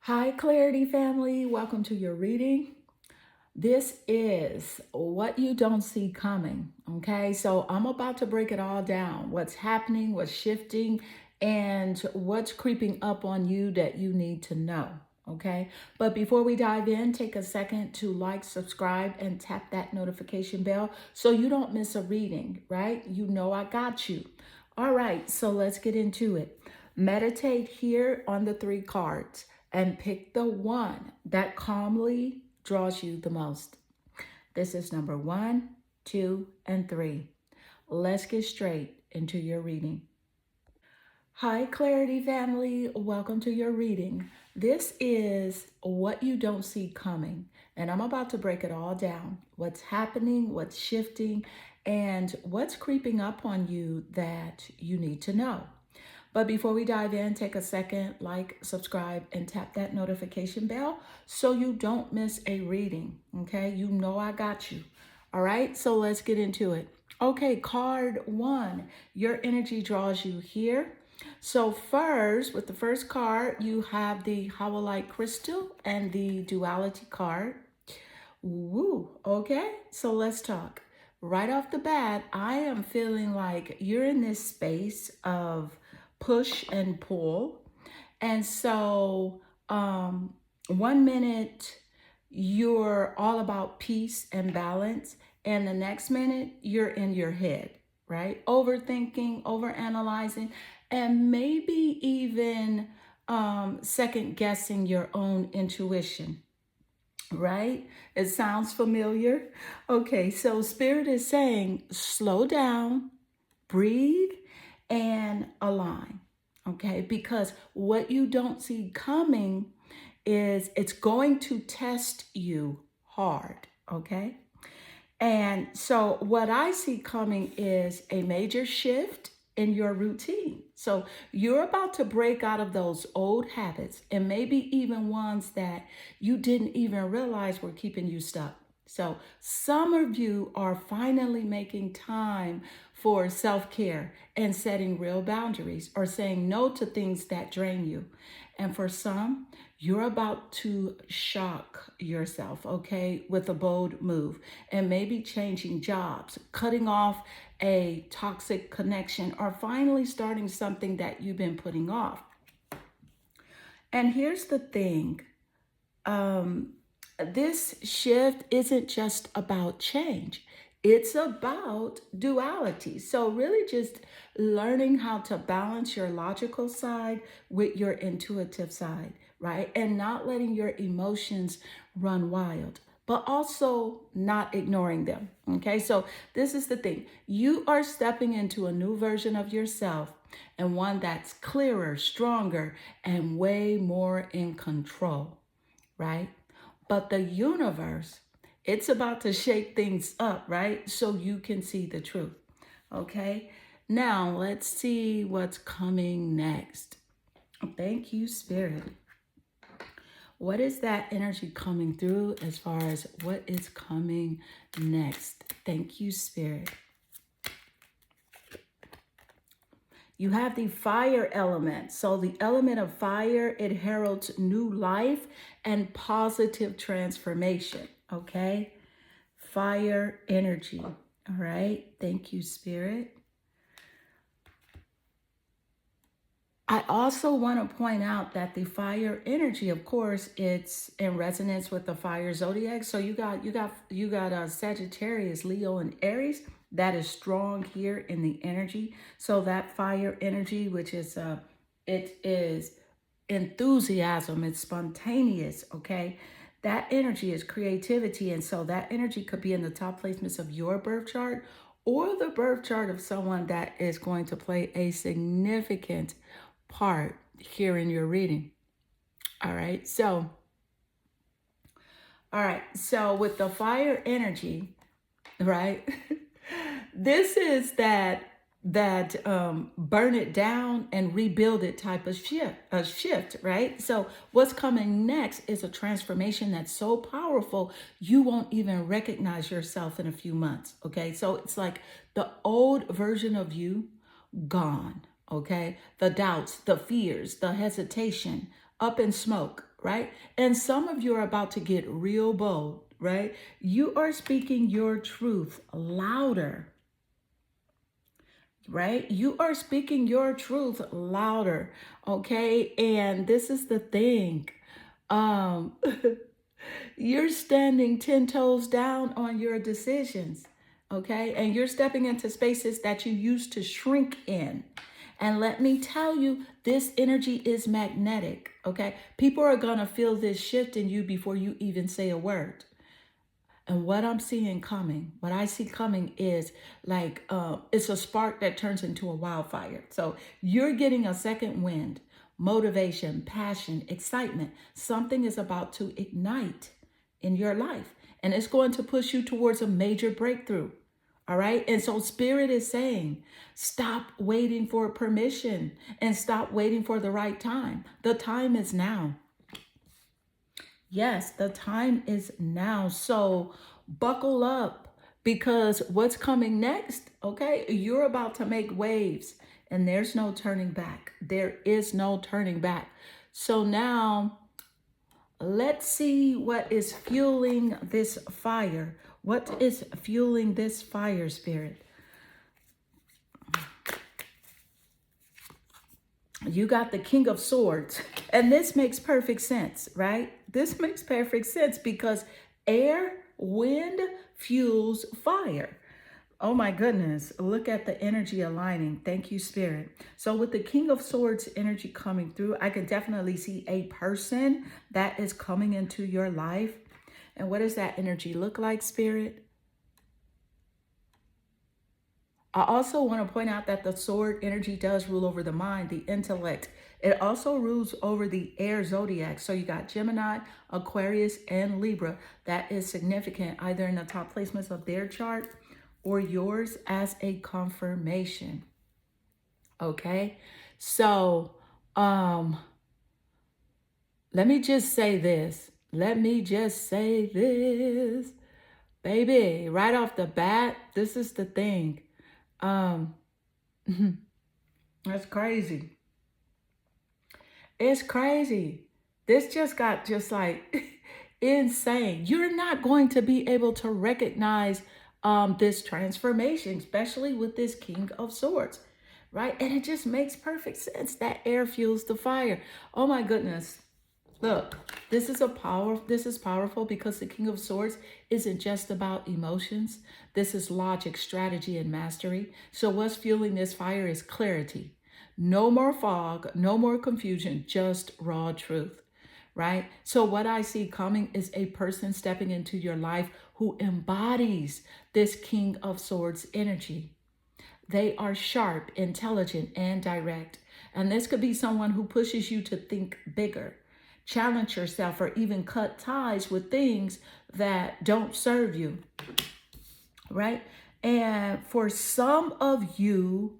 Hi, Clarity family. Welcome to your reading. This is what you don't see coming. Okay, so I'm about to break it all down, what's happening, what's shifting, and what's creeping up on you that you need to know. Okay, but before we dive in, take a second to like, subscribe, and tap that notification bell so you don't miss a reading, right? You know I got you. All right, so let's get into it. Meditate here on the three cards and pick the one that calmly draws you the most. This is number 1, 2, and 3. Let's get straight into your reading. Hi, Clarity family. Welcome to your reading. This is what you don't see coming, and I'm about to break it all down. What's happening, what's shifting, and what's creeping up on you that you need to know. But before we dive in, take a second, like, subscribe, and tap that notification bell so you don't miss a reading. Okay, you know I got you. All right, so let's get into it. Okay, card 1, your energy draws you here. So first, with the first card, you have the Howlite Crystal and the Duality card. Woo, okay, so let's talk. Right off the bat, I am feeling like you're in this space of push and pull. And so, 1 minute you're all about peace and balance, and the next minute you're in your head, right? Overthinking, overanalyzing, and maybe even second guessing your own intuition, right? It sounds familiar. Okay, so Spirit is saying slow down, breathe, and align. Okay, because what you don't see coming is it's going to test you hard. Okay, and so what I see coming is a major shift in your routine. So you're about to break out of those old habits and maybe even ones that you didn't even realize were keeping you stuck. So some of you are finally making time for self-care and setting real boundaries or saying no to things that drain you. And for some, you're about to shock yourself, okay, with a bold move and maybe changing jobs, cutting off a toxic connection, or finally starting something that you've been putting off. And here's the thing. This shift isn't just about change. It's about duality. So, really, just learning how to balance your logical side with your intuitive side, right? And not letting your emotions run wild, but also not ignoring them. Okay, so this is the thing, you are stepping into a new version of yourself and one that's clearer, stronger, and way more in control, right? But the universe, it's about to shake things up, right? So you can see the truth. Okay. Now let's see what's coming next. Thank you, Spirit. What is that energy coming through as far as what is coming next? Thank you, Spirit. You have the fire element. So the element of fire, it heralds new life and positive transformation, okay? Fire energy, all right? Thank you, Spirit. I also want to point out that the fire energy, of course, it's in resonance with the fire zodiac. So you got Sagittarius, Leo, and Aries. That is strong here in the energy. So that fire energy, which is it is enthusiasm, it's spontaneous. Okay, that energy is creativity, and so that energy could be in the top placements of your birth chart or the birth chart of someone that is going to play a significant part here in your reading. All right. So with the fire energy, right? This is that burn it down and rebuild it type of shift, right? So what's coming next is a transformation that's so powerful you won't even recognize yourself in a few months. Okay, so it's like the old version of you gone. Okay, the doubts, the fears, the hesitation, up in smoke. right? And some of you are about to get real bold, right? You are speaking your truth louder, right? You are speaking your truth louder, okay? And this is the thing. Um, you're standing 10 toes down on your decisions, okay? And you're stepping into spaces that you used to shrink in. And let me tell you, this energy is magnetic, okay? People are gonna feel this shift in you before you even say a word. And what I'm seeing coming, what I see coming is like, it's a spark that turns into a wildfire. So you're getting a second wind, motivation, passion, excitement. Something is about to ignite in your life, and it's going to push you towards a major breakthrough. All right. And so Spirit is saying, stop waiting for permission and stop waiting for the right time. The time is now. Yes, the time is now. So buckle up because what's coming next, okay? You're about to make waves and there's no turning back. There is no turning back. So now let's see what is fueling this fire. What is fueling this fire, Spirit? You got the King of Swords. And this makes perfect sense, right? This makes perfect sense because air, wind fuels fire. Oh my goodness. Look at the energy aligning. Thank you, Spirit. So with the King of Swords energy coming through, I can definitely see a person that is coming into your life. And what does that energy look like, Spirit? I also want to point out that the sword energy does rule over the mind, the intellect. It also rules over the air zodiac. So you got Gemini, Aquarius, and Libra. That is significant either in the top placements of their chart or yours as a confirmation. Okay. So let me just say this. Let me just say this. Baby, right off the bat, this is the thing. That's crazy. It's crazy. This just got just like insane. You're not going to be able to recognize this transformation, especially with this King of Swords, right? And it just makes perfect sense that air fuels the fire. Oh my goodness. Look, this is powerful because the King of Swords isn't just about emotions. This is logic, strategy, and mastery. So what's fueling this fire is clarity. No more fog, no more confusion, just raw truth, right? So what I see coming is a person stepping into your life who embodies this King of Swords energy. They are sharp, intelligent, and direct. And this could be someone who pushes you to think bigger, challenge yourself, or even cut ties with things that don't serve you, right? And for some of you,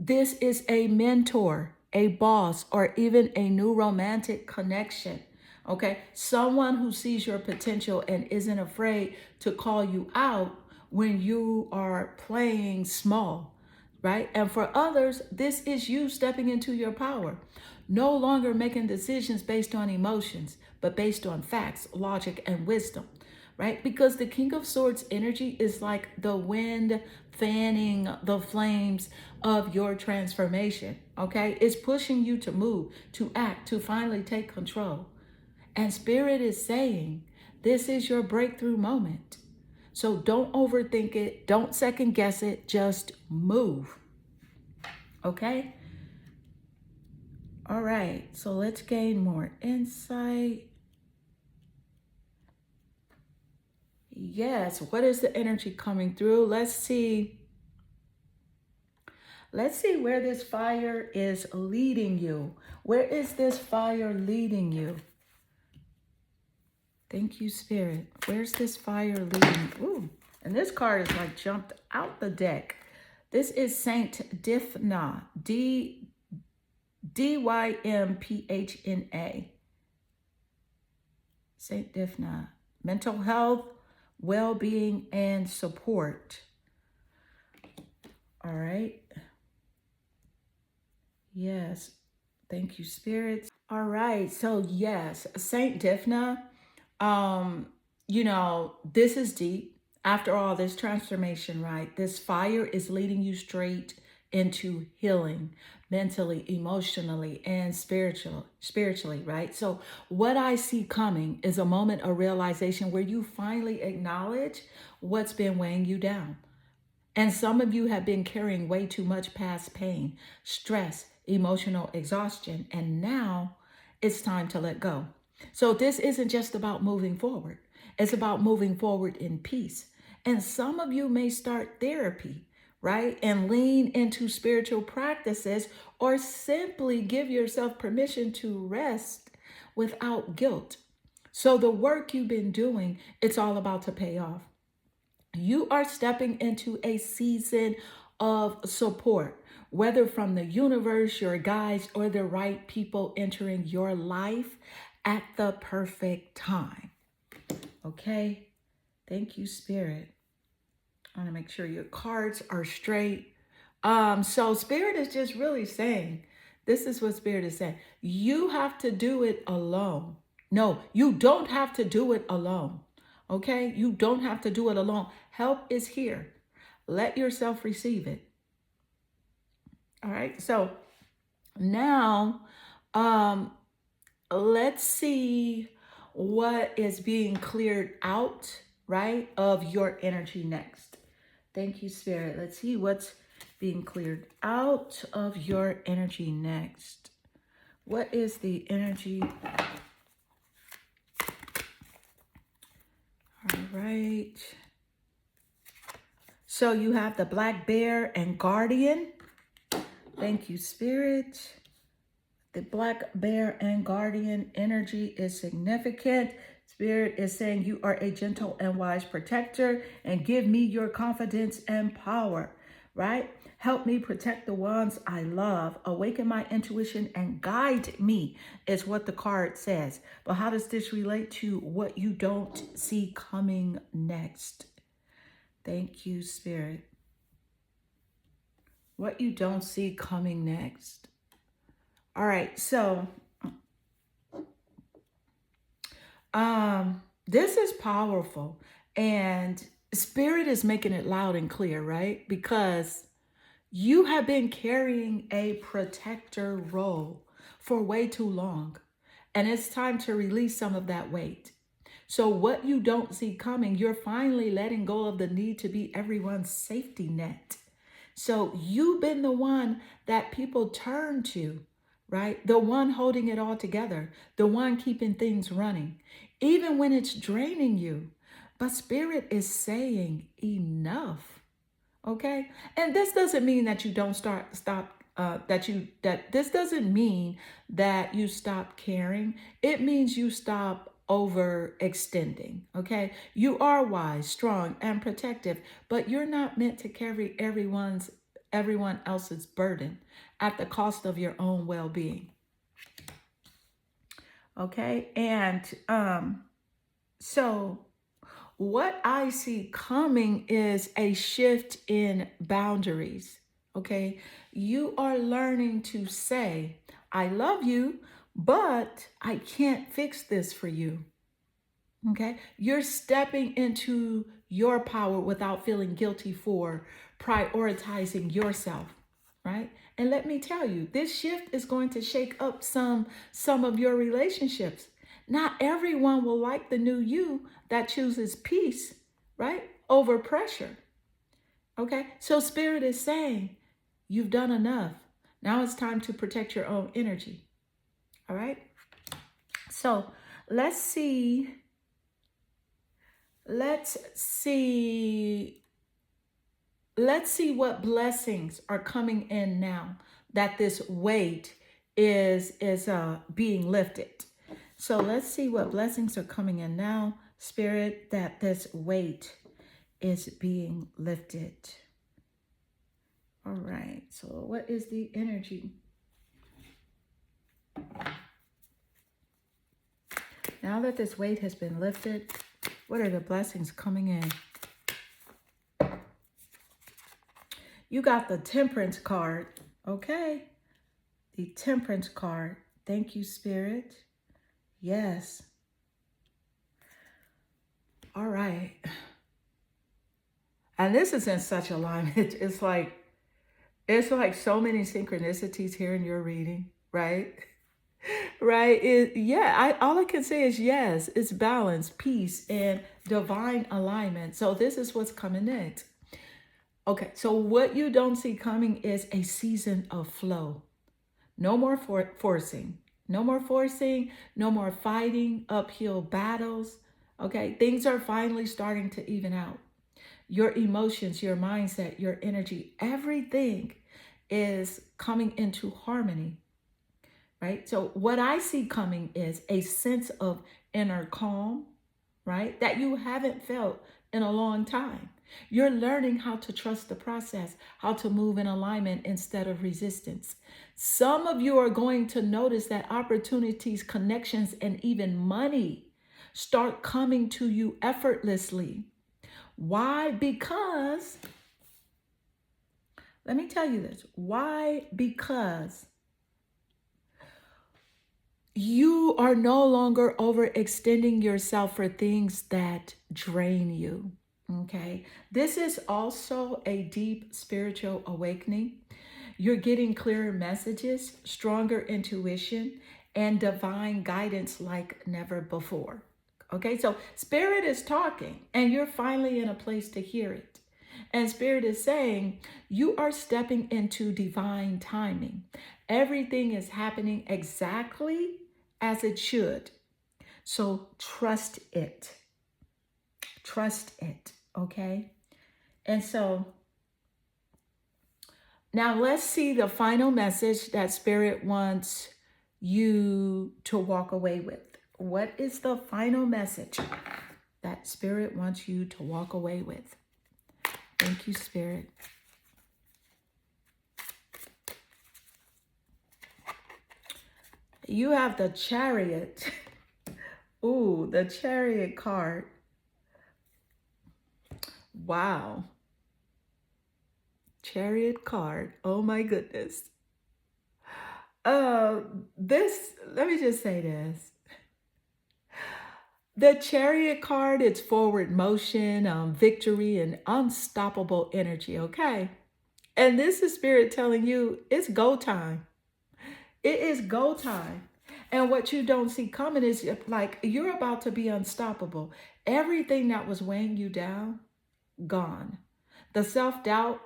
this is a mentor, a boss, or even a new romantic connection. Okay. Someone who sees your potential and isn't afraid to call you out when you are playing small, right? And for others, this is you stepping into your power, no longer making decisions based on emotions, but based on facts, logic, and wisdom, right? Because the King of Swords energy is like the wind fanning the flames of your transformation, okay? It's pushing you to move, to act, to finally take control. And Spirit is saying, this is your breakthrough moment. So don't overthink it. Don't second guess it. Just move, okay? All right, so let's gain more insight. Yes, what is the energy coming through? Let's see where this fire is leading you. Where is this fire leading you? Thank you, Spirit. Where's this fire leading? Ooh, and this card is like jumped out the deck. This is Saint Dymphna, Dymphna. Saint Dymphna. Mental health, well-being, and support. All right. Yes. Thank you, spirits. All right. So yes, Saint Difna, um, this is deep. After all this transformation, right? This fire is leading you straight into healing mentally, emotionally, and spiritually, right? So what I see coming is a moment of realization where you finally acknowledge what's been weighing you down. And some of you have been carrying way too much past pain, stress, emotional exhaustion, and now it's time to let go. So this isn't just about moving forward. It's about moving forward in peace. And some of you may start therapy, right? And lean into spiritual practices or simply give yourself permission to rest without guilt. So the work you've been doing, it's all about to pay off. You are stepping into a season of support, whether from the universe, your guides, or the right people entering your life at the perfect time. Okay? Thank you, Spirit. I want to make sure your cards are straight. So Spirit is just really saying, this is what Spirit is saying. You have to do it alone. No, you don't have to do it alone. Okay? You don't have to do it alone. Help is here. Let yourself receive it. All right? So now let's see what is being cleared out, right, of your energy next. Thank you, Spirit. Let's see what's being cleared out of your energy next. What is the energy? All right. So you have the Black Bear and Guardian. Thank you, Spirit. The Black Bear and Guardian energy is significant. Spirit is saying you are a gentle and wise protector and give me your confidence and power, right? Help me protect the ones I love. Awaken my intuition and guide me is what the card says. But how does this relate to what you don't see coming next? Thank you, Spirit. What you don't see coming next. All right, so this is powerful, and Spirit is making it loud and clear, right? Because you have been carrying a protector role for way too long, and it's time to release some of that weight. So what you don't see coming, you're finally letting go of the need to be everyone's safety net. So you've been the one that people turn to, right? The one holding it all together, the one keeping things running, even when it's draining you. But Spirit is saying enough, okay? And this doesn't mean that you don't this doesn't mean that you stop caring. It means you stop overextending, okay? You are wise, strong, and protective, but you're not meant to carry everyone else's burden at the cost of your own well-being. Okay? And so what I see coming is a shift in boundaries. Okay? You are learning to say, I love you, but I can't fix this for you. Okay? You're stepping into your power without feeling guilty for prioritizing yourself, right? And let me tell you, this shift is going to shake up some of your relationships. Not everyone will like the new you that chooses peace, right? Over pressure. Okay? So Spirit is saying, you've done enough. Now it's time to protect your own energy. All right? So let's see what blessings are coming in now that this weight is being lifted. So let's see what blessings are coming in now, Spirit, that this weight is being lifted. All right, so what is the energy? Now that this weight has been lifted, what are the blessings coming in? You got the Temperance card, okay? The Temperance card. Thank you, Spirit. Yes. All right. And this is in such alignment. It's like so many synchronicities here in your reading, right? Right? Yeah, all I can say is yes, it's balance, peace, and divine alignment. So this is what's coming next. Okay, so what you don't see coming is a season of flow. No more forcing. No more forcing, no more fighting uphill battles. Okay, things are finally starting to even out. Your emotions, your mindset, your energy, everything is coming into harmony, right? So, what I see coming is a sense of inner calm, right? That you haven't felt in a long time. You're learning how to trust the process, how to move in alignment instead of resistance. Some of you are going to notice that opportunities, connections, and even money start coming to you effortlessly. Why? Because, let me tell you this. Why? Because you are no longer overextending yourself for things that drain you. Okay. This is also a deep spiritual awakening. You're getting clearer messages, stronger intuition, and divine guidance like never before. Okay. So, Spirit is talking, and you're finally in a place to hear it. And Spirit is saying, you are stepping into divine timing. Everything is happening exactly as it should. So trust it. Trust it. Okay. And so now let's see the final message that Spirit wants you to walk away with. What is the final message that Spirit wants you to walk away with? Thank you, Spirit. You have the Chariot. Ooh, the Chariot card. Wow. Chariot card. Oh my goodness. Let me just say this. The Chariot card, it's forward motion, victory, and unstoppable energy, okay? And this is Spirit telling you it's go time. It is go time. And what you don't see coming is like you're about to be unstoppable. Everything that was weighing you down, gone. The self doubt,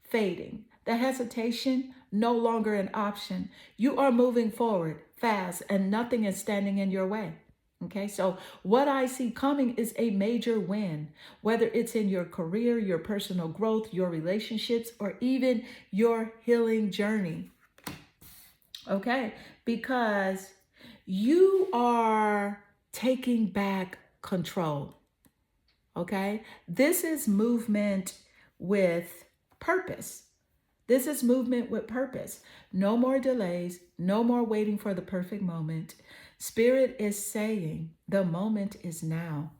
fading. The hesitation, no longer an option. You are moving forward fast and nothing is standing in your way. Okay, so what I see coming is a major win, whether it's in your career, your personal growth, your relationships, or even your healing journey. Okay, because you are taking back control. Okay, this is movement with purpose. This is movement with purpose. No more delays, no more waiting for the perfect moment. Spirit is saying the moment is now.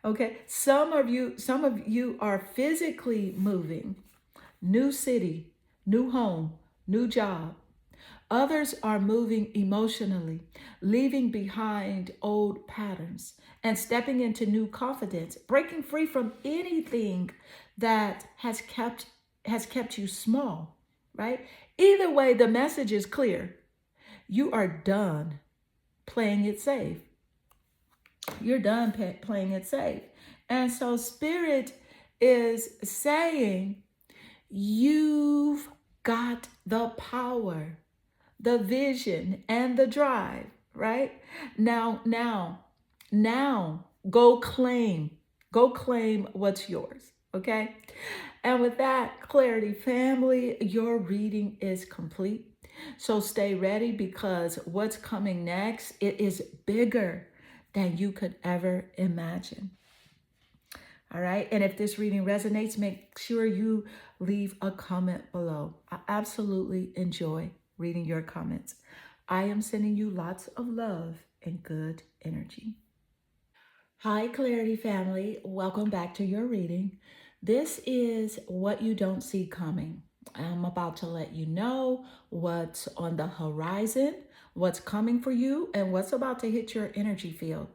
Okay, some of you are physically moving. New city, new home, new job. Others are moving emotionally, leaving behind old patterns and stepping into new confidence, breaking free from anything that has kept you small, right? Either way, the message is clear. You are done playing it safe. You're done playing it safe. And so Spirit is saying, you've got the power, the vision, and the drive, right? Now, go claim what's yours, okay? And with that, Clarity family, your reading is complete. So stay ready because what's coming next, it is bigger than you could ever imagine. All right. And if this reading resonates, make sure you leave a comment below. I absolutely enjoy reading your comments. I am sending you lots of love and good energy. Hi, Clarity family. Welcome back to your reading. This is What You Don't See Coming. I'm about to let you know what's on the horizon, what's coming for you, and what's about to hit your energy field.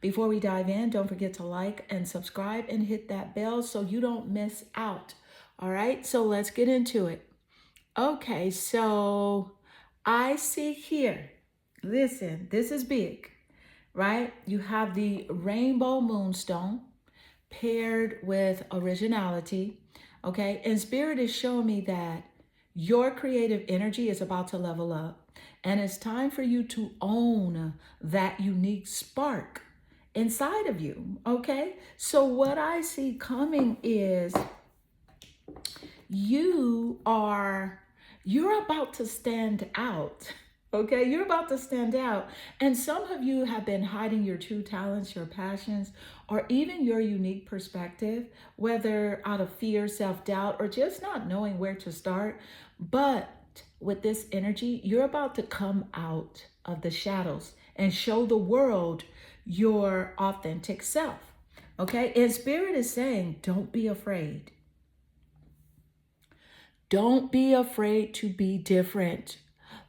Before we dive in, don't forget to like and subscribe and hit that bell so you don't miss out. All right, so let's get into it. Okay, so I see here, listen, this is big, right? You have the rainbow moonstone paired with originality, okay? And Spirit is showing me that your creative energy is about to level up, and it's time for you to own that unique spark inside of you, okay? So what I see coming is you're about to stand out. Okay, you're about to stand out. And some of you have been hiding your true talents, your passions, or even your unique perspective, whether out of fear, self-doubt, or just not knowing where to start. But with this energy, you're about to come out of the shadows and show the world your authentic self. Okay, and Spirit is saying, don't be afraid. Don't be afraid to be different.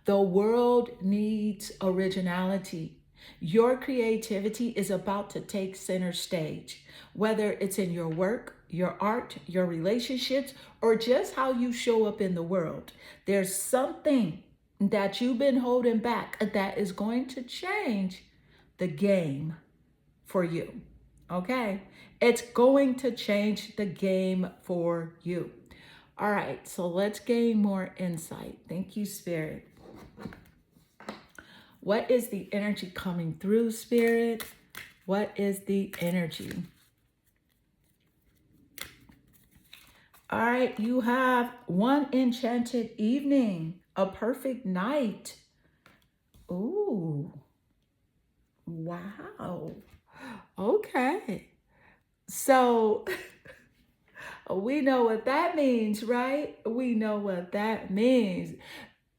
The world needs originality. Your creativity is about to take center stage, whether it's in your work, your art, your relationships, or just how you show up in the world. There's something that you've been holding back that is going to change the game for you. Okay? It's going to change the game for you. All right, so let's gain more insight. Thank you, Spirit. What is the energy coming through, Spirit? What is the energy? All right, you have one enchanted evening, a perfect night. Ooh, wow. Okay, so we know what that means, right? We know what that means.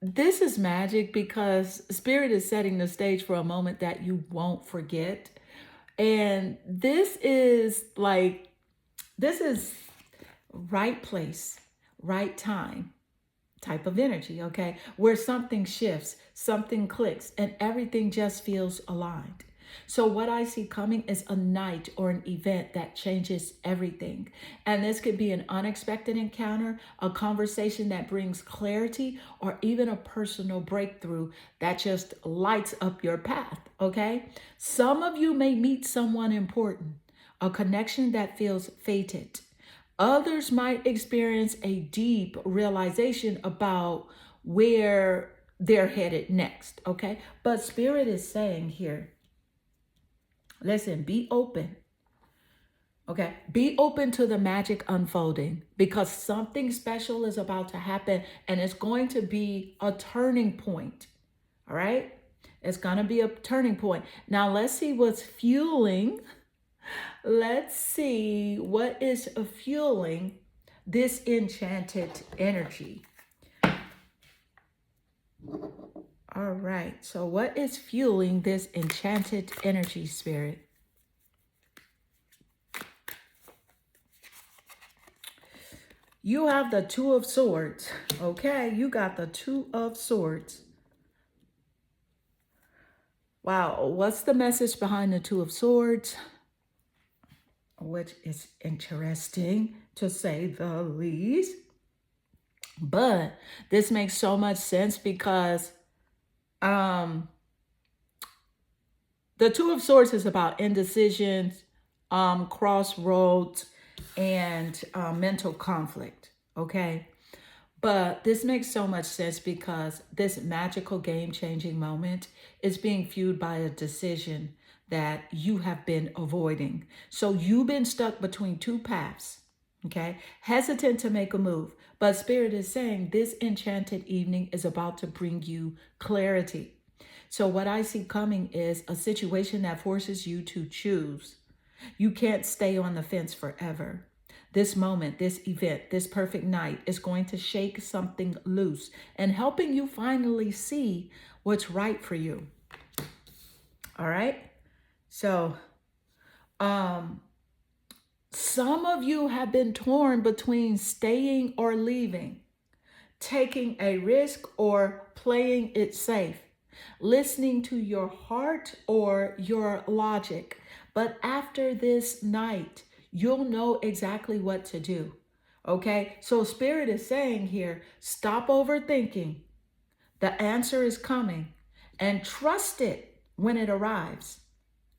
This is magic because Spirit is setting the stage for a moment that you won't forget. And this is right place, right time type of energy, okay? Where something shifts, something clicks, and everything just feels aligned. So what I see coming is a night or an event that changes everything. And this could be an unexpected encounter, a conversation that brings clarity, or even a personal breakthrough that just lights up your path, okay? Some of you may meet someone important, a connection that feels fated. Others might experience a deep realization about where they're headed next, okay? But Spirit is saying here, listen, be open. Okay, be open to the magic unfolding because something special is about to happen and it's going to be a turning point. All right, it's going to be a turning point. Now, let's see what's fueling. Let's see what is fueling this enchanted energy. All right, so what is fueling this enchanted energy, Spirit? You have the Two of Swords, okay? You got the Two of Swords. Wow, what's the message behind the Two of Swords? Which is interesting to say the least. But this makes so much sense because the Two of Swords is about indecisions, crossroads, and mental conflict, okay? But this makes so much sense because this magical game-changing moment is being fueled by a decision that you have been avoiding. So you've been stuck between two paths, okay? Hesitant to make a move. But Spirit is saying this enchanted evening is about to bring you clarity. So what I see coming is a situation that forces you to choose. You can't stay on the fence forever. This moment, this event, this perfect night is going to shake something loose and helping you finally see what's right for you. All right? So, some of you have been torn between staying or leaving, taking a risk or playing it safe. listening to your heart or your logic. But after this night, you'll know exactly what to do. Okay? So Spirit is saying here, stop overthinking. The answer is coming and trust it when it arrives.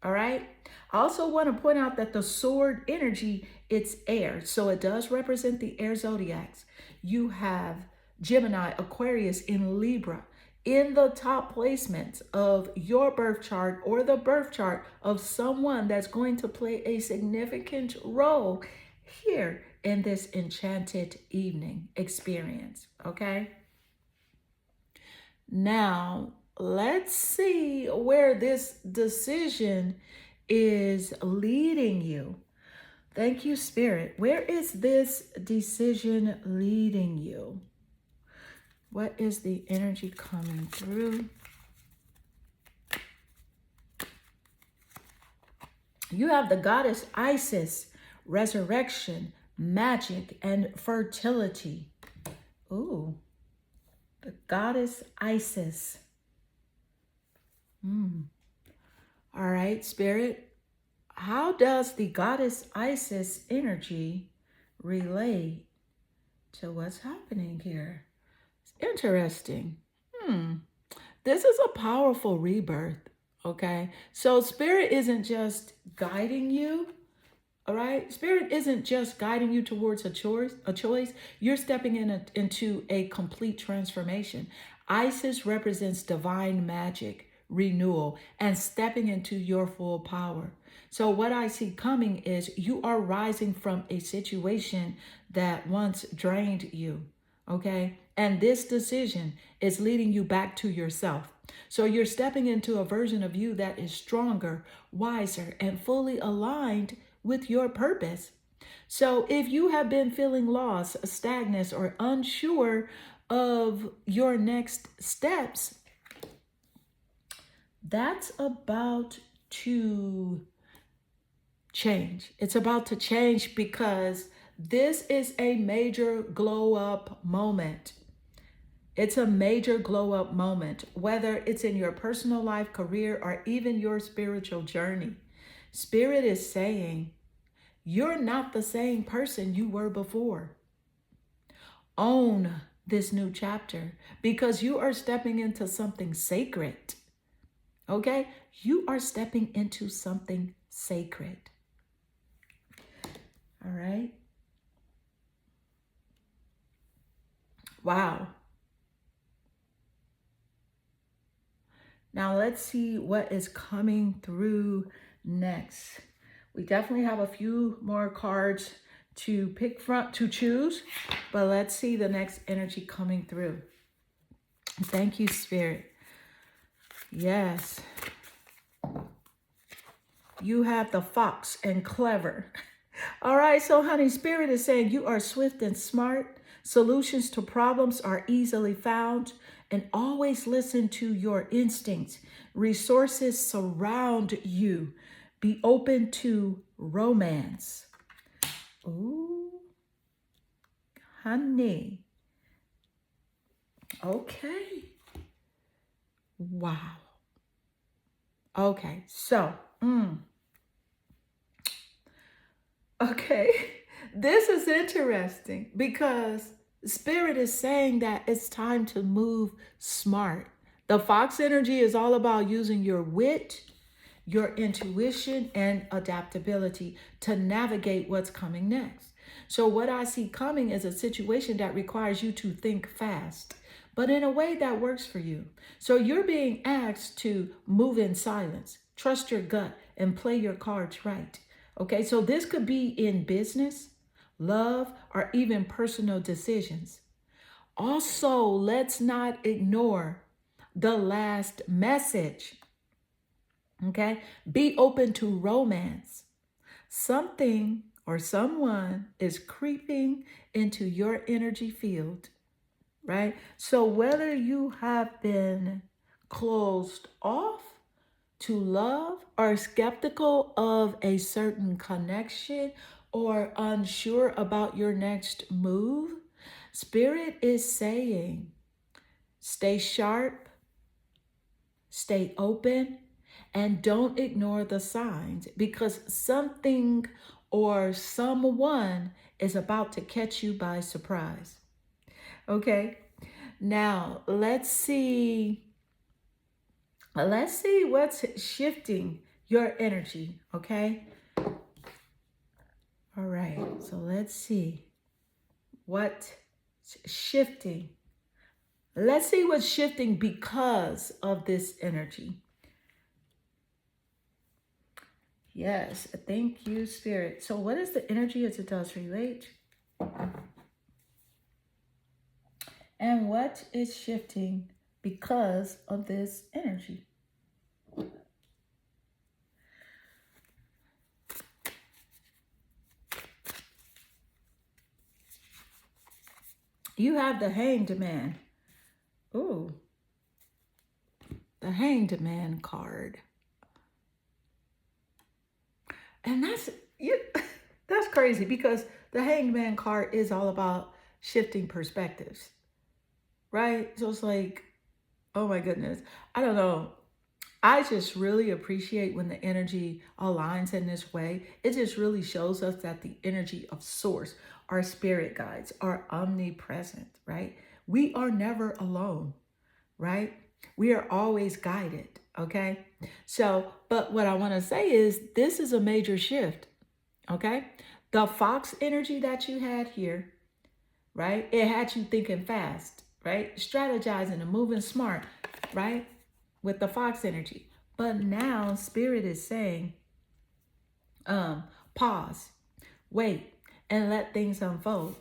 All right. I also want to point out that the sword energy, it's air. So it does represent the air zodiacs. You have Gemini, Aquarius, in Libra in the top placements of your birth chart or the birth chart of someone that's going to play a significant role here in this enchanted evening experience. Okay. Now, let's see where this decision is leading you. Thank you, Spirit. Where is this decision leading you? What is the energy coming through? You have the goddess Isis, resurrection, magic, and fertility. Ooh, the goddess Isis. All right, Spirit. How does the goddess Isis energy relate to what's happening here? It's interesting. This is a powerful rebirth, okay? So Spirit isn't just guiding you, all right? Spirit isn't just guiding you towards a choice. You're stepping into a complete transformation. Isis represents divine magic, renewal, and stepping into your full power. So what I see coming is you are rising from a situation that once drained you, okay? And this decision is leading you back to yourself. So you're stepping into a version of you that is stronger, wiser, and fully aligned with your purpose. So if you have been feeling lost, stagnant, or unsure of your next steps, that's about to change. It's about to change because this is a major glow up moment. It's a major glow up moment, whether it's in your personal life, career, or even your spiritual journey. Spirit is saying, you're not the same person you were before. Own this new chapter because you are stepping into something sacred. Okay? You are stepping into something sacred. All right? Wow. Now let's see what is coming through next. We definitely have a few more cards to pick from, to choose, but let's see the next energy coming through. Thank you, Spirit. Yes. You have the fox and clever. All right, so honey, Spirit is saying you are swift and smart. Solutions to problems are easily found, and always listen to your instincts. Resources surround you. Be open to romance. Ooh, honey. Okay. Wow. Okay, so, okay, this is interesting because Spirit is saying that it's time to move smart. The fox energy is all about using your wit, your intuition, and adaptability to navigate what's coming next. So what I see coming is a situation that requires you to think fast, but in a way that works for you. So you're being asked to move in silence, trust your gut, and play your cards right. Okay, so this could be in business, love, or even personal decisions. Also, let's not ignore the last message. Okay, be open to romance. Something or someone is creeping into your energy field, right? So whether you have been closed off to love or skeptical of a certain connection or unsure about your next move, Spirit is saying, stay sharp, Stay open and don't ignore the signs, because something or someone is about to catch you by surprise. Okay? Now, let's see what's shifting your energy, okay? All right. So let's see what's shifting. Let's see what's shifting because of this energy. Yes, thank you, Spirit. So what is the energy as it does relate? And what is shifting because of this energy? You have the Hanged Man. Ooh, the Hanged Man card. And that's crazy, because the Hanged Man card is all about shifting perspectives, right? So it's like, oh my goodness. I don't know. I just really appreciate when the energy aligns in this way. It just really shows us that the energy of source, our spirit guides, are omnipresent, right? We are never alone, right? We are always guided, okay? So, but what I want to say is this is a major shift, okay? The fox energy that you had here, right? It had you thinking fast, right? Strategizing and moving smart, right? With the fox energy. But now spirit is saying, pause, wait, and let things unfold,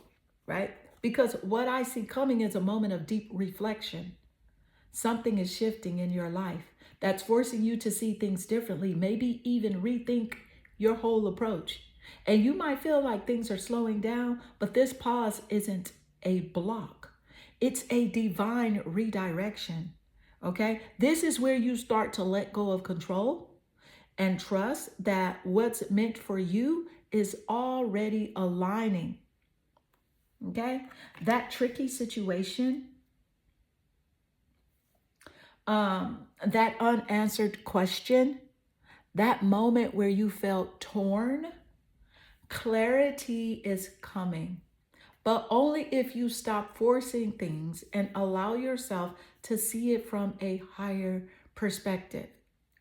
right? Because what I see coming is a moment of deep reflection. Something is shifting in your life that's forcing you to see things differently, maybe even rethink your whole approach. And you might feel like things are slowing down, but this pause isn't a block. It's a divine redirection. Okay? This is where you start to let go of control and trust that what's meant for you is already aligning. Okay? That tricky situation, that unanswered question, that moment where you felt torn, clarity is coming. But only if you stop forcing things and allow yourself to see it from a higher perspective.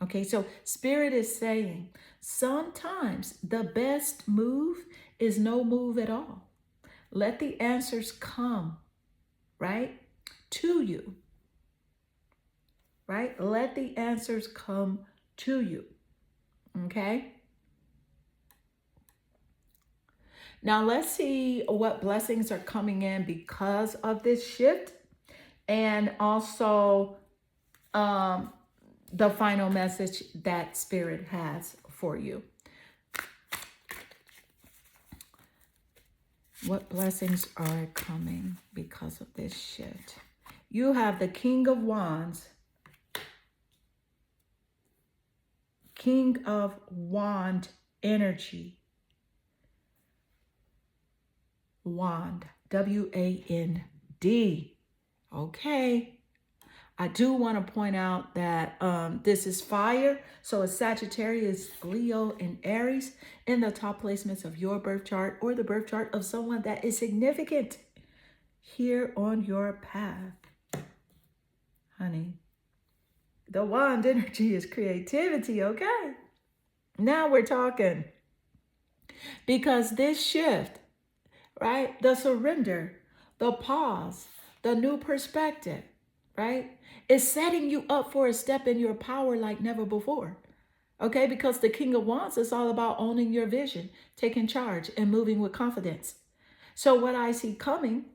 Okay, so Spirit is saying sometimes the best move is no move at all. Let the answers come, right, to you, right? Let the answers come to you, okay? Now let's see what blessings are coming in because of this shift, and also the final message that Spirit has for you. What blessings are coming because of this shift? You have the King of Wands. King of Wand energy. Wand. W-A-N-D. Okay. I do want to point out that this is fire. So it's Sagittarius, Leo, and Aries in the top placements of your birth chart or the birth chart of someone that is significant here on your path. Honey, the wand energy is creativity, okay? Now we're talking. Because this shift, right? The surrender, the pause, the new perspective, right? Is setting you up for a step in your power like never before. Okay, because the King of Wands is all about owning your vision, taking charge, and moving with confidence. So what I see coming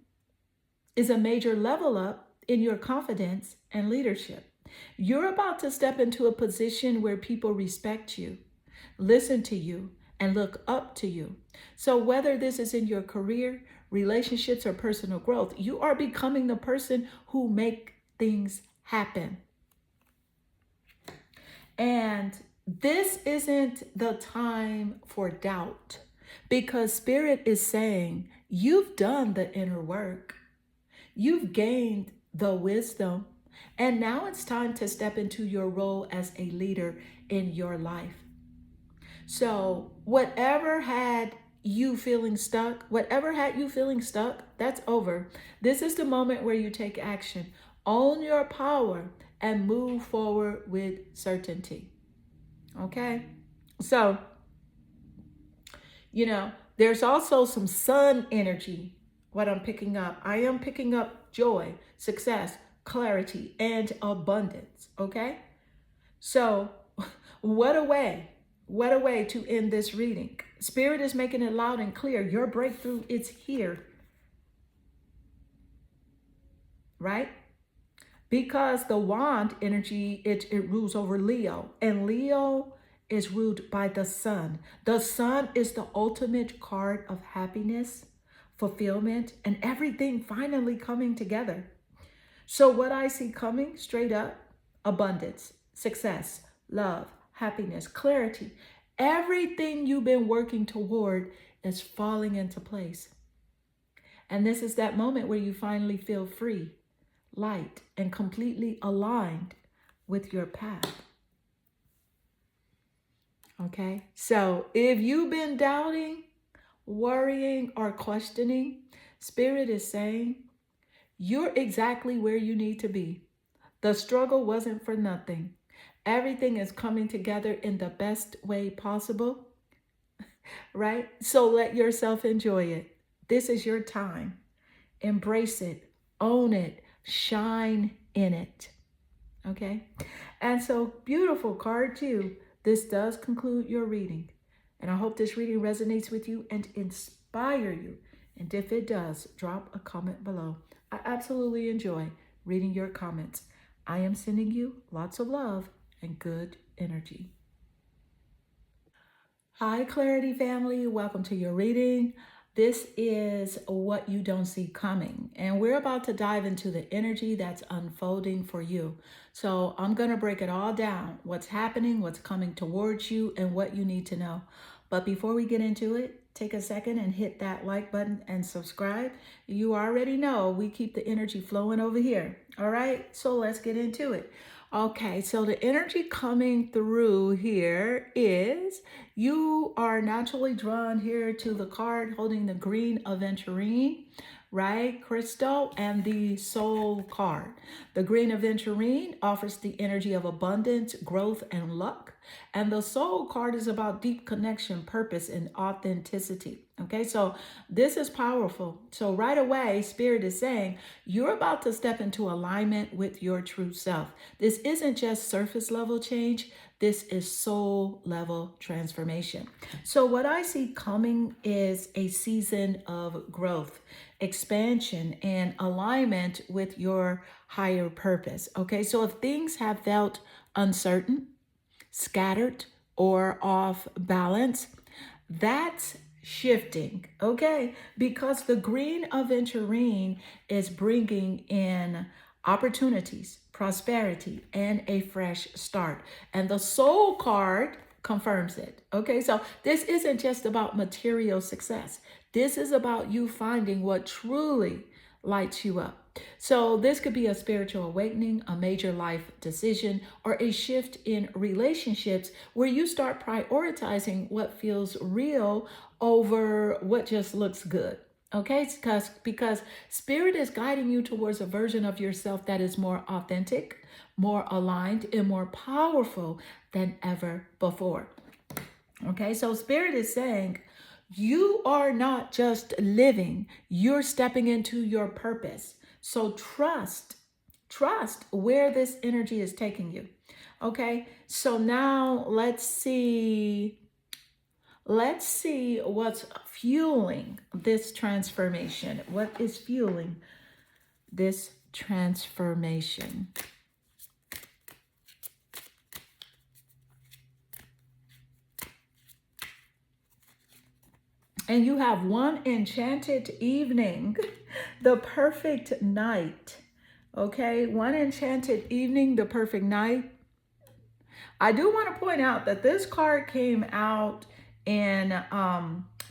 is a major level up in your confidence and leadership. You're about to step into a position where people respect you, listen to you, and look up to you. So whether this is in your career, relationships, or personal growth, you are becoming the person who make things happen. And this isn't the time for doubt, because Spirit is saying you've done the inner work. You've gained the wisdom And now it's time to step into your role as a leader in your life. So, whatever had you feeling stuck, that's over. This is the moment where you take action, own your power, and move forward with certainty. Okay? So, there's also some sun energy, what I'm picking up. I am picking up joy, success, clarity, and abundance. Okay? So, what a way. What a way to end this reading. Spirit is making it loud and clear. Your breakthrough is here. Right? Because the wand energy, it rules over Leo. And Leo is ruled by the sun. The sun is the ultimate card of happiness, fulfillment, and everything finally coming together. So what I see coming straight up, abundance, success, love, happiness, clarity. Everything you've been working toward is falling into place. And this is that moment where you finally feel free, light, and completely aligned with your path. Okay? So if you've been doubting, worrying, or questioning, Spirit is saying, you're exactly where you need to be. The struggle wasn't for nothing. Everything is coming together in the best way possible, right? So let yourself enjoy it. This is your time. Embrace it, own it, shine in it. Okay? And so, beautiful card too. This does conclude your reading. And I hope this reading resonates with you and inspire you. And if it does, drop a comment below. I absolutely enjoy reading your comments. I am sending you lots of love and good energy. Hi, Clarity family. Welcome to your reading. This is What You Don't See Coming, and we're about to dive into the energy that's unfolding for you. So I'm going to break it all down, what's happening, what's coming towards you, and what you need to know. But before we get into it, take a second and hit that like button and subscribe. You already know we keep the energy flowing over here. All right, so let's get into it. Okay, so the energy coming through here is you are naturally drawn here to the card holding the green aventurine, right? Crystal and the soul card. The green aventurine offers the energy of abundance, growth, and luck. And the soul card is about deep connection, purpose, and authenticity. Okay, so this is powerful. So right away, Spirit is saying you're about to step into alignment with your true self. This isn't just surface level change. This is soul level transformation. So what I see coming is a season of growth, expansion, and alignment with your higher purpose. Okay, so if things have felt uncertain, scattered, or off balance, that's shifting, okay? Because the green aventurine is bringing in opportunities, prosperity, and a fresh start. And the soul card confirms it, okay? So this isn't just about material success. This is about you finding what truly lights you up. So this could be a spiritual awakening, a major life decision, or a shift in relationships where you start prioritizing what feels real over what just looks good. Okay, because Spirit is guiding you towards a version of yourself that is more authentic, more aligned, and more powerful than ever before. Okay, so Spirit is saying, you are not just living, you're stepping into your purpose. So trust where this energy is taking you. Okay, so now let's see what's fueling this transformation. What is fueling this transformation? And you have one enchanted evening, the perfect night. Okay, one enchanted evening, the perfect night. I do want to point out that this card came out in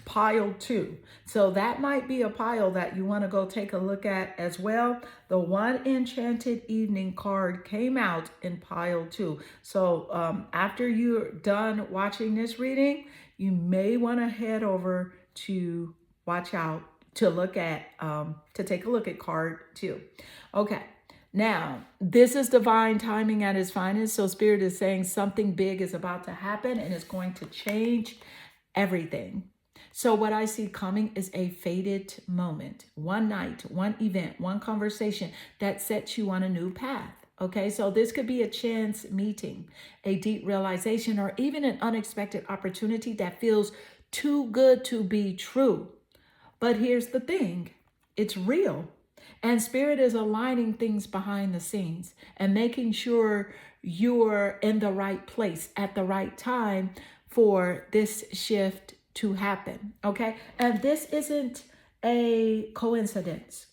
pile 2. So that might be a pile that you want to go take a look at as well. The One Enchanted Evening card came out in pile 2. So after you're done watching this reading, you may want to head over to watch out to look at, to take a look at card 2. Okay. Now, this is divine timing at its finest. So Spirit is saying something big is about to happen and it's going to change everything. So what I see coming is a fated moment, one night, one event, one conversation that sets you on a new path. Okay, so this could be a chance meeting, a deep realization, or even an unexpected opportunity that feels too good to be true. But here's the thing, it's real. And Spirit is aligning things behind the scenes and making sure you're in the right place at the right time for this shift to happen. Okay. And this isn't a coincidence.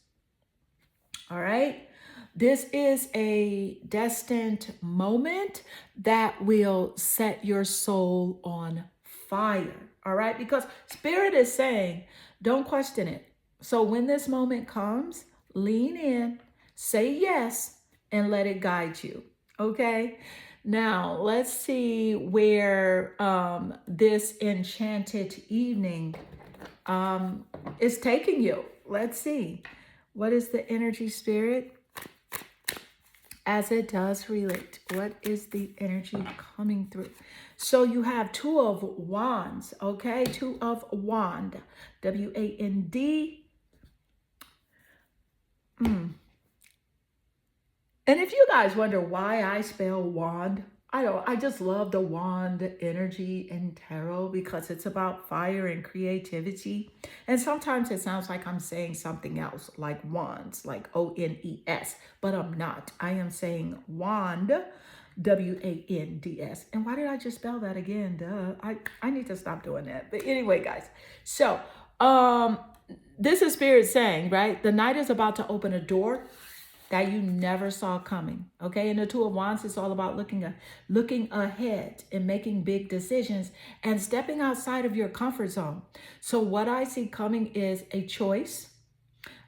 All right. This is a destined moment that will set your soul on fire. All right. Because Spirit is saying, don't question it. So when this moment comes, lean in, say yes, and let it guide you. Okay. Now let's see where this enchanted evening is taking you. Let's see. What is the energy, Spirit? As it does relate, what is the energy coming through? So you have Two of Wands, okay? Two of Wand, W-A-N-D. And if you guys wonder why I spell wand, I just love the wand energy in tarot because it's about fire and creativity. And sometimes it sounds like I'm saying something else, like wands, like O-N-E-S, but I'm not. I am saying wand, W-A-N-D-S. And why did I just spell that again? Duh. I need to stop doing that. But anyway, guys, so this is Spirit saying, right? The night is about to open a door that you never saw coming. Okay. And the Two of Wands is all about looking ahead and making big decisions and stepping outside of your comfort zone. So what I see coming is a choice,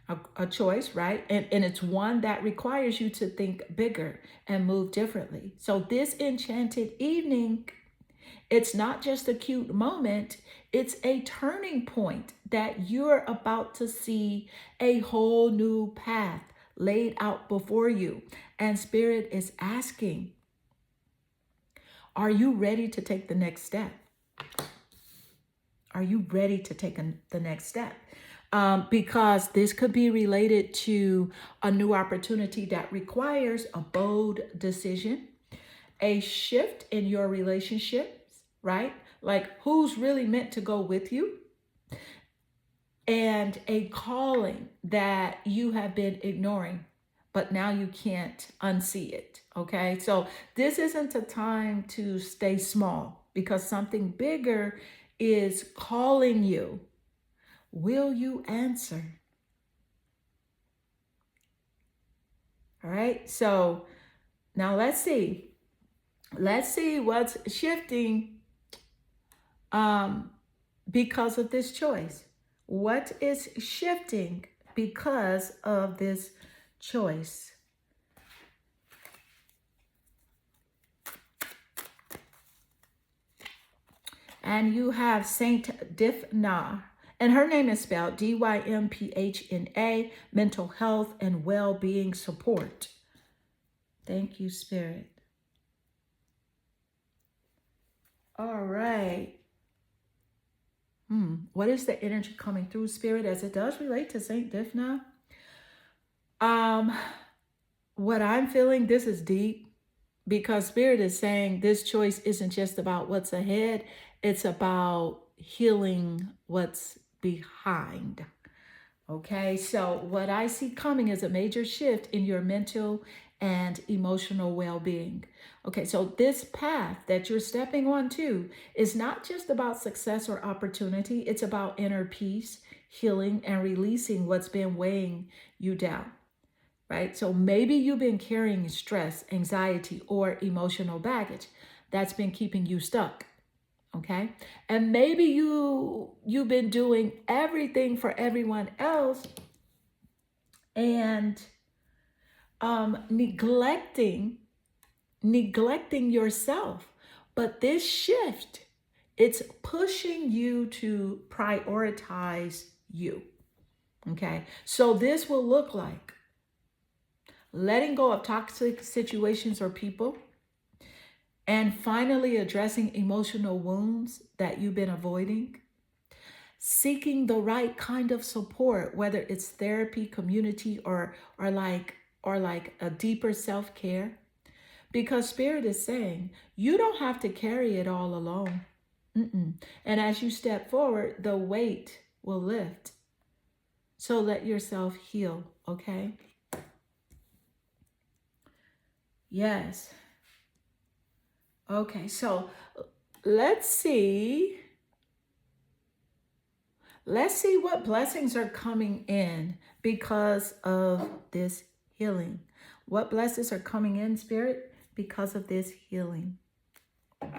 right? And it's one that requires you to think bigger and move differently. So this enchanted evening, it's not just a cute moment, it's a turning point that you're about to see a whole new path laid out before you. And Spirit is asking, are you ready to take the next step? Are you ready to take the next step? Because this could be related to a new opportunity that requires a bold decision, a shift in your relationships, right? Like who's really meant to go with you? And a calling that you have been ignoring, but now you can't unsee it. Okay. So this isn't a time to stay small because something bigger is calling you. Will you answer? All right. So now let's see what's shifting because of this choice. What is shifting because of this choice? And you have Saint Dymphna, and her name is spelled D-Y-M-P-H-N-A, mental health and well-being support. Thank you, Spirit. All right. What is the energy coming through, Spirit, as it does relate to Saint Dymphna? What I'm feeling, this is deep because Spirit is saying this choice isn't just about what's ahead. It's about healing what's behind. Okay, so what I see coming is a major shift in your mental and emotional well-being. Okay, so this path that you're stepping onto is not just about success or opportunity. It's about inner peace, healing, and releasing what's been weighing you down, right? So maybe you've been carrying stress, anxiety, or emotional baggage that's been keeping you stuck. Okay. And maybe you've been doing everything for everyone else and neglecting yourself. But this shift, it's pushing you to prioritize you. Okay. So this will look like letting go of toxic situations or people, and finally addressing emotional wounds that you've been avoiding, seeking the right kind of support, whether it's therapy, community, or like a deeper self-care. Because Spirit is saying you don't have to carry it all alone. And as you step forward, the weight will lift. So let yourself heal, okay? Yes. Okay, so let's see. Let's see what blessings are coming in because of this healing. What blessings are coming in, Spirit, because of this healing. All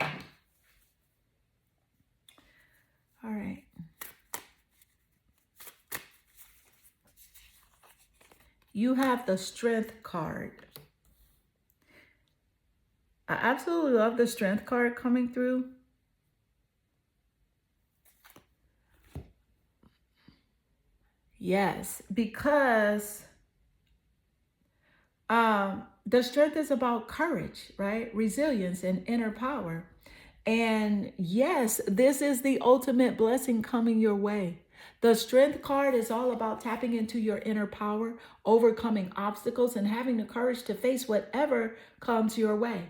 right. You have the Strength card. I absolutely love the Strength card coming through. Yes, because the strength is about courage, right? Resilience and inner power. And yes, this is the ultimate blessing coming your way. The Strength card is all about tapping into your inner power, overcoming obstacles, and having the courage to face whatever comes your way.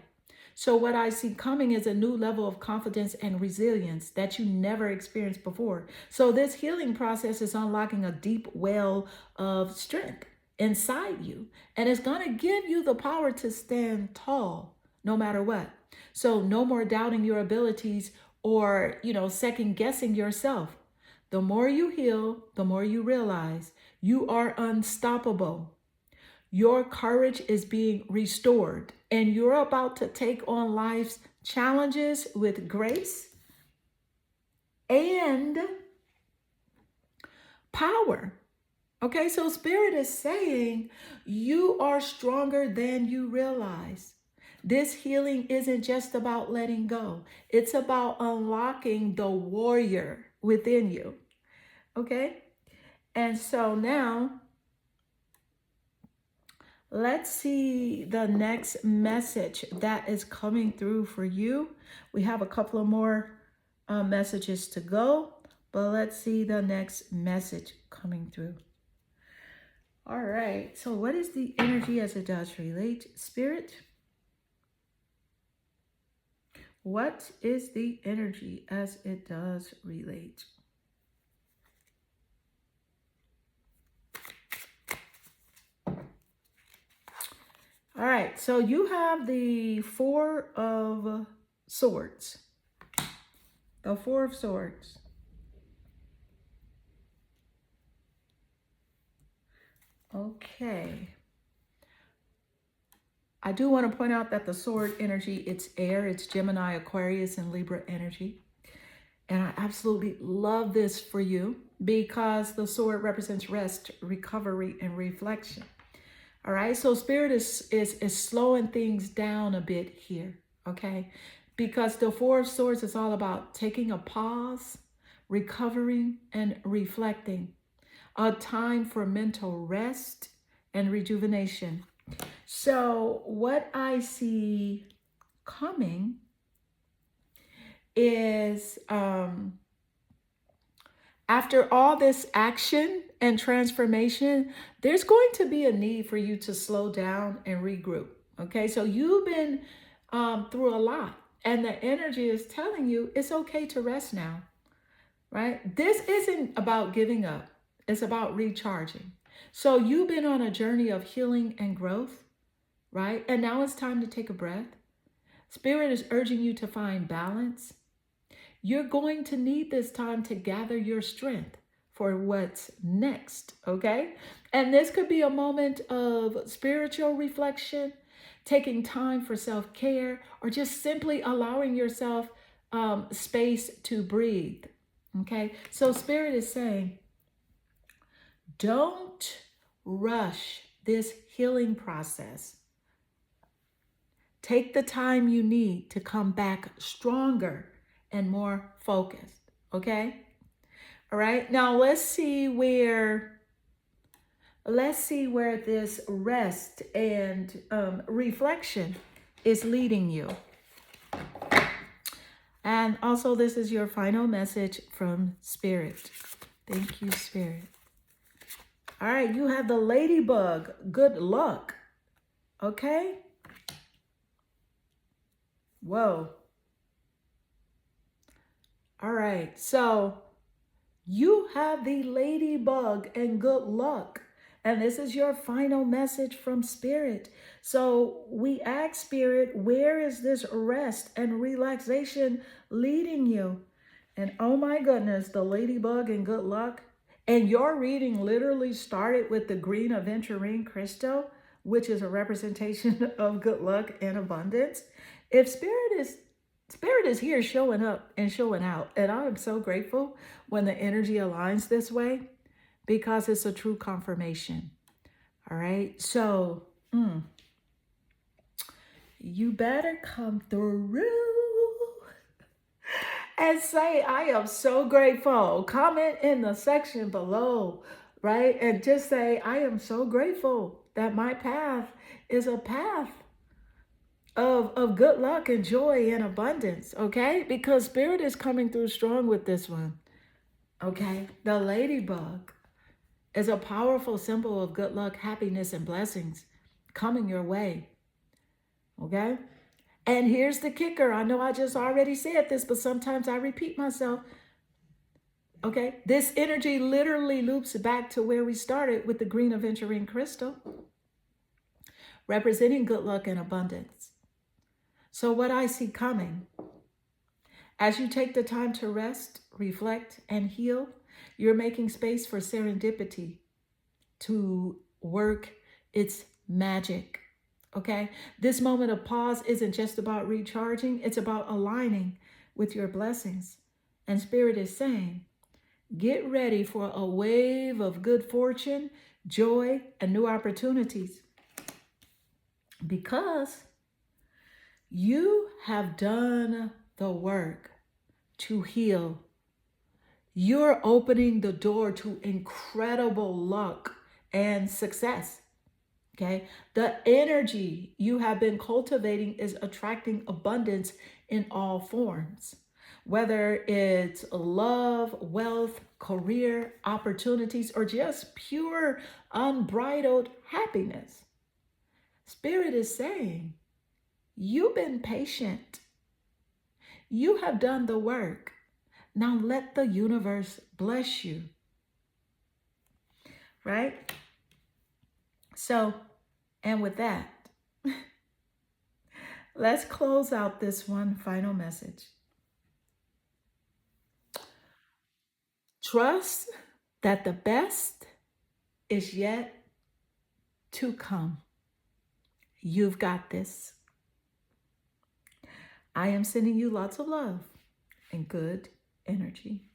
So what I see coming is a new level of confidence and resilience that you never experienced before. So this healing process is unlocking a deep well of strength inside you, and it's going to give you the power to stand tall no matter what. So no more doubting your abilities or, second guessing yourself. The more you heal, the more you realize you are unstoppable. Your courage is being restored, and you're about to take on life's challenges with grace and power. Okay, so Spirit is saying you are stronger than you realize. This healing isn't just about letting go, it's about unlocking the warrior within you. Okay, and so now let's see the next message that is coming through for you. We have a couple of more messages to go, but let's see the next message coming through. All right, so what is the energy as it does relate, Spirit? What is the energy as it does relate? All right, so you have the Four of Swords. The Four of Swords. Okay. I do want to point out that the sword energy, it's air, it's Gemini, Aquarius, and Libra energy. And I absolutely love this for you because the sword represents rest, recovery, and reflection. All right, so Spirit is slowing things down a bit here, okay? Because the Four of Swords is all about taking a pause, recovering, and reflecting. A time for mental rest and rejuvenation. So what I see coming is after all this action and transformation, there's going to be a need for you to slow down and regroup. Okay, so you've been through a lot, and the energy is telling you it's okay to rest now, right? This isn't about giving up, it's about recharging. So you've been on a journey of healing and growth, right? And now it's time to take a breath. Spirit is urging you to find balance. You're going to need this time to gather your strength for what's next, okay? And this could be a moment of spiritual reflection, taking time for self-care, or just simply allowing yourself space to breathe. Okay, so Spirit is saying, don't rush this healing process. Take the time you need to come back stronger and more focused. Okay, all right, now let's see where this rest and reflection is leading you. And also, this is your final message from Spirit. Thank you, Spirit. All right, you have the ladybug. Good luck. Okay? Whoa. All right, so you have the ladybug and good luck. And this is your final message from Spirit. So we ask Spirit, where is this rest and relaxation leading you? And oh my goodness, the ladybug and good luck. And your reading literally started with the green aventurine crystal, which is a representation of good luck and abundance. If Spirit is here showing up and showing out. And I am so grateful when the energy aligns this way because it's a true confirmation. All right. So you better come through and say, I am so grateful. Comment in the section below, right? And just say, I am so grateful that my path is a path of good luck and joy and abundance, okay? Because Spirit is coming through strong with this one, okay? The ladybug is a powerful symbol of good luck, happiness, and blessings coming your way, okay? And here's the kicker. I know I just already said this, but sometimes I repeat myself, okay? This energy literally loops back to where we started with the green aventurine crystal, representing good luck and abundance. So what I see coming, as you take the time to rest, reflect, and heal, you're making space for serendipity to work its magic, okay? This moment of pause isn't just about recharging, it's about aligning with your blessings. And Spirit is saying, get ready for a wave of good fortune, joy, and new opportunities. Because you have done the work to heal. You're opening the door to incredible luck and success, okay? The energy you have been cultivating is attracting abundance in all forms, whether it's love, wealth, career, opportunities, or just pure unbridled happiness. Spirit is saying, you've been patient. You have done the work. Now let the universe bless you. Right? So, and with that, let's close out this one final message. Trust that the best is yet to come. You've got this. I am sending you lots of love and good energy.